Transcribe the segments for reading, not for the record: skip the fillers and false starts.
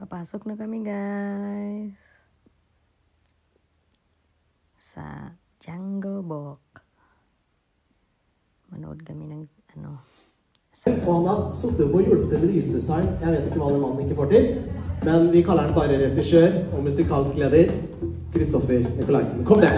Papasok na kami, guys. Sa Jungle Book. Manood kami ng Og han har suttet på og hjulpet til lysdesign. Jeg vet ikke hva den mannen ikke får til. Men vi kaller han bare regissør og musikalsk leder. Kristoffer Nikolaisen. Kom ned!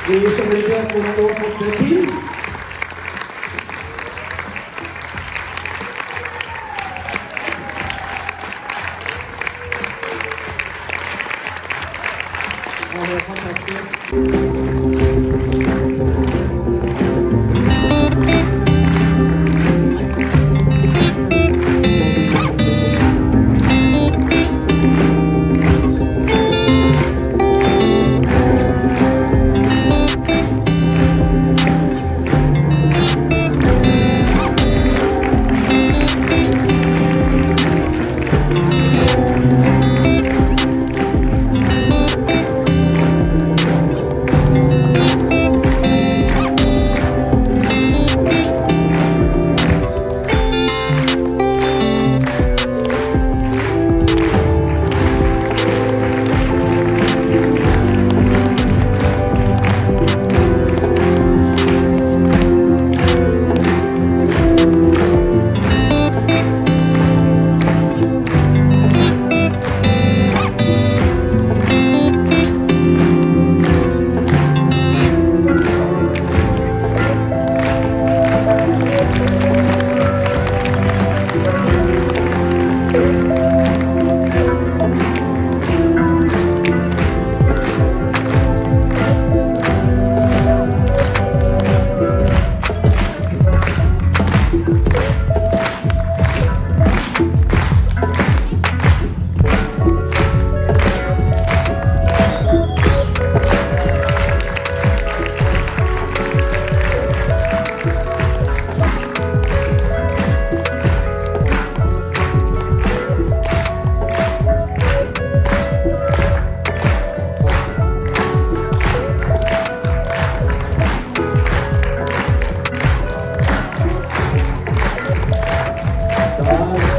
Vi skjønner ikke hvordan du har fått det til. Ja, det er fantastisk.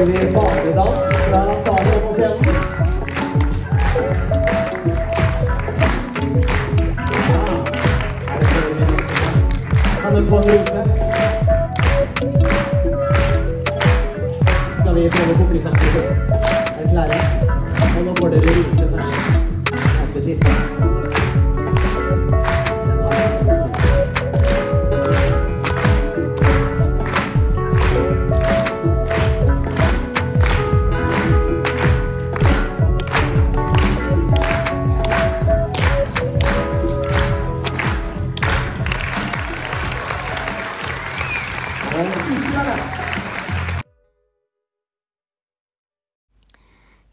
Vi barnedans fra salen på scenen. Kan du få en rose? Skal vi prøve kokesenter? Er dere klare? Og nå får dere rose først. Appetitt.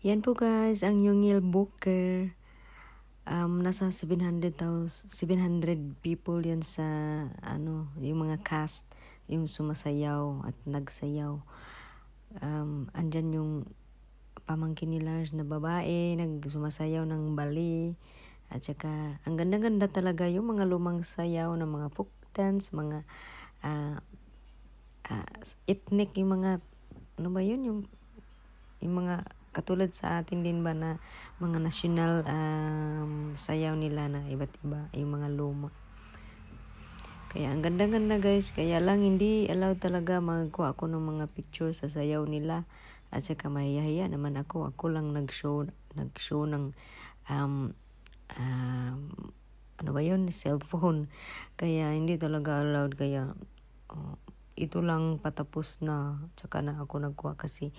Yan po guys, ang Jungle Booker. Nasa 700 people yan sa yung mga cast, yung sumasayaw at nagsayaw. Andyan yung pamangkin ni Lars na babae, nagsumasayaw ng bali. At saka, ang ganda-ganda talaga yung mga lumang sayaw ng mga folk dance, mga ethnic, yung mga, ano ba yun, yung mga katulad sa atin din ba na mga national sayaw nila na iba't iba, yung mga luma. Kaya ang ganda-ganda guys, kaya lang hindi allowed talaga magkuha ako ng mga picture sa sayaw nila. At saka mahihiya naman ako lang nag-show ng ano ba yun, cellphone. Kaya hindi talaga allowed, kaya ito lang patapos na, tsaka na ako nagkuha kasi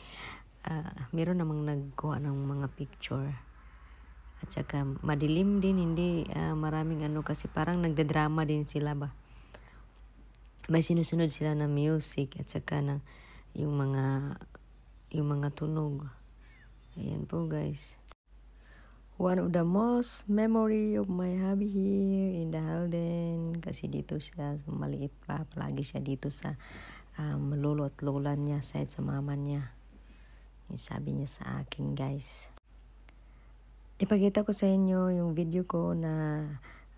meron namang nagkuha ng mga picture. At saka madilim din, hindi maraming kasi parang nagdadrama din sila ba. May sinusunod sila ng music at saka ng yung mga tunog. Ayan po guys. One of the most memory of my hubby here in the Halden. Kasi dito siya, maliit pa, palagi siya dito sa lolo at lola niya, side sa mama niya. sabi niya sa akin, guys. Ipakita ko sa inyo yung video ko na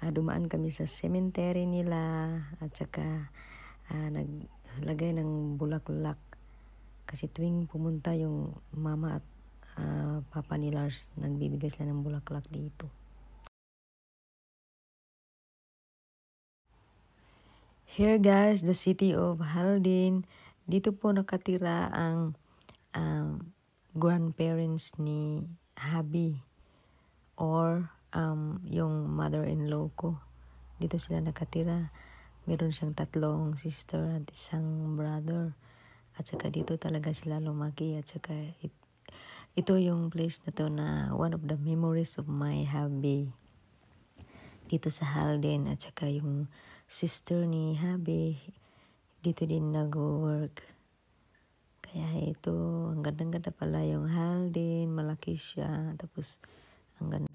dumaan kami sa cemetery nila at saka naglagay ng bulaklak. Kasi tuwing pumunta yung mama at papa ni Lars, nagbibigay sila ng bulaklak dito. Here guys, the city of Haldin. Dito po nakatira ang grandparents ni Habi or yung mother-in-law ko. Dito sila nakatira. Meron siyang 3 sister at 1 brother. At saka dito talaga sila lumaki. At saka ito yung place na to na one of the memories of my Habi. Dito sa Haldin. At saka yung sister ni Habi dito din nag-work. Kaya ito, ang ganda-ganda pala yung Haldin. Malaki siya. Tapos, ang ganda.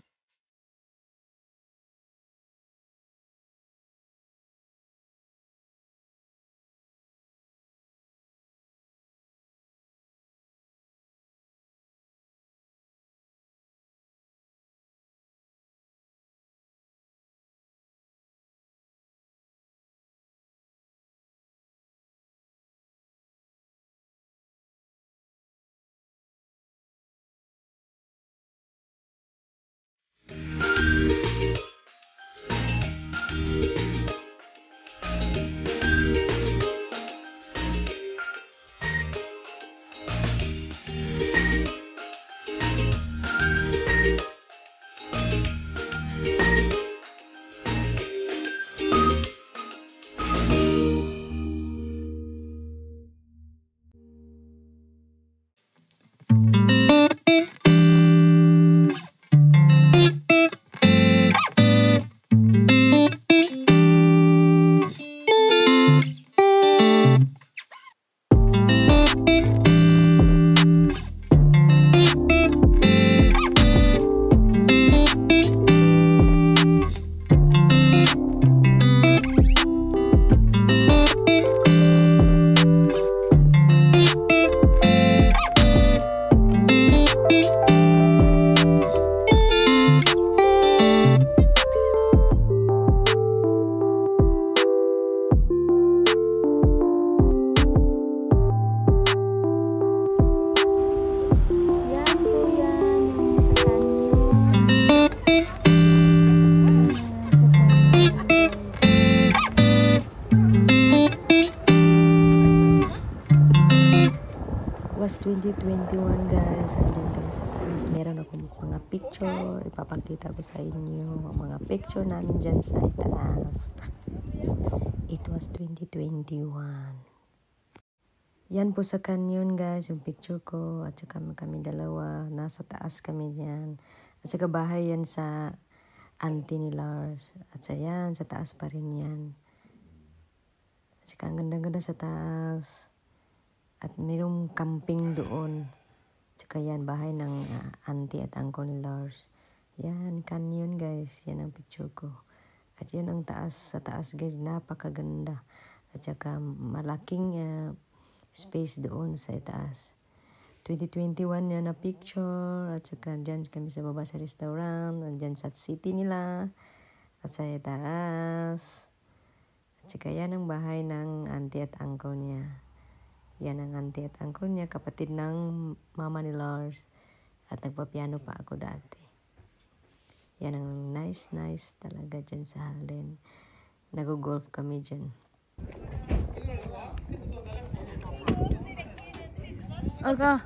Was 2021 guys, andyan kami sa taas. Meron akong mga picture, ipapakita ko sa inyo ang mga picture namin dyan sa taas. It was 2021. Yan po sa canyon guys, yung picture ko at saka kami dalawa, nasa taas kami dyan. At saka bahay yan sa auntie ni Lars. At sa yan, sa taas pa rin yan. At saka ang ganda-ganda sa taas. At mayroong camping doon. Tsaka yan, bahay ng auntie at uncle ni Lars. Yan, canyon guys. Yan ang picture ko. At yan ang taas. Sa taas guys, napakaganda. At saka malaking space doon sa taas. 2021 yan na picture. At saka dyan kami sa baba sa restaurant. At dyan sa city nila. At sa taas. At saka yan ang bahay ng auntie at uncle niya. Yan ang auntie at uncle niya, kapatid ng mama ni Lars. At nagpapiano pa ako dati. Yan ang nice talaga dyan sa Haldin. Nag-golf kami dyan. Olga.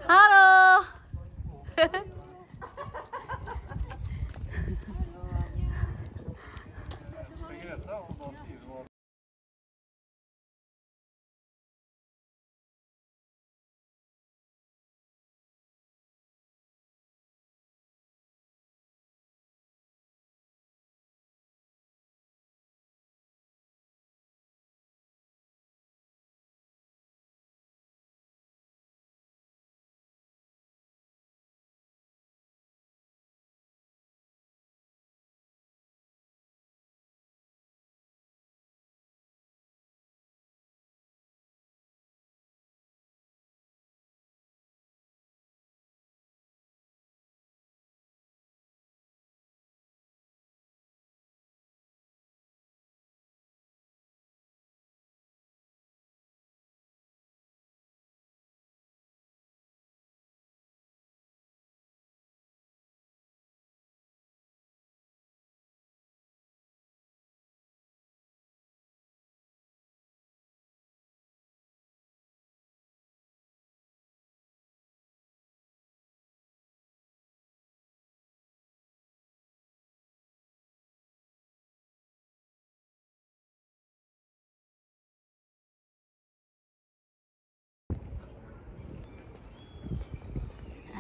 Hallo!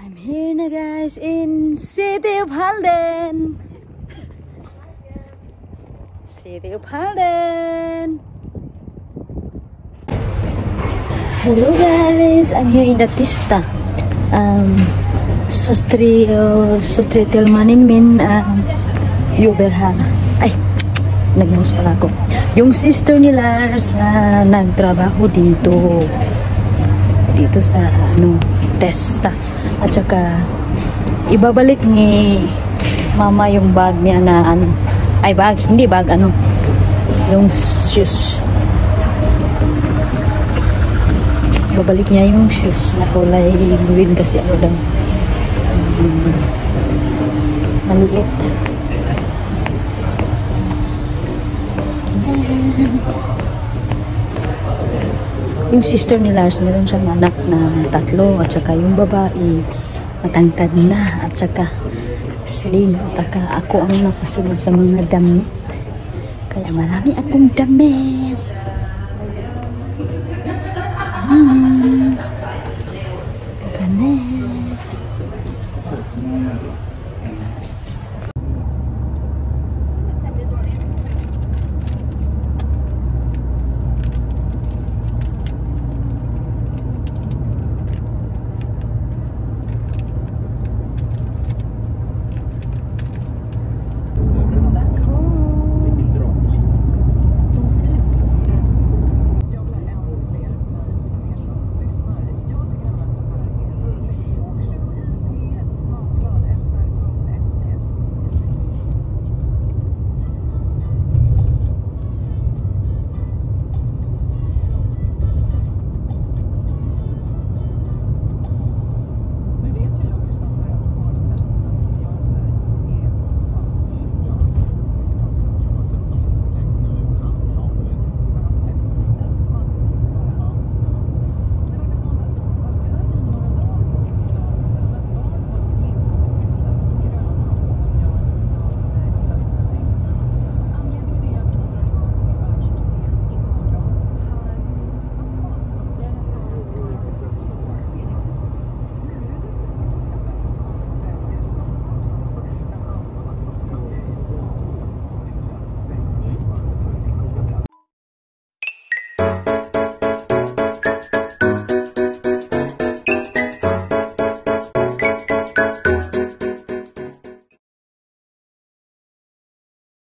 I'm here na guys in City of Halden. City of Halden. Hello guys, I'm here in Datista. Sustri Tilmanin min Yuberha. Ay, nag-mouse pala ako. Yung sister nila sa nagtrabaho dito sa Testa. At saka ibabalik ni mama yung bag niya na hindi bag, yung shoes. Babalik niya yung shoes na kulay green kasi daw maliit. Yung sister ni Lars, meron siyang anak na 3 at saka yung babae matangkad na at saka slim. At saka ako ang nakasunod sa mga damit, kaya marami akong damit. Ganun.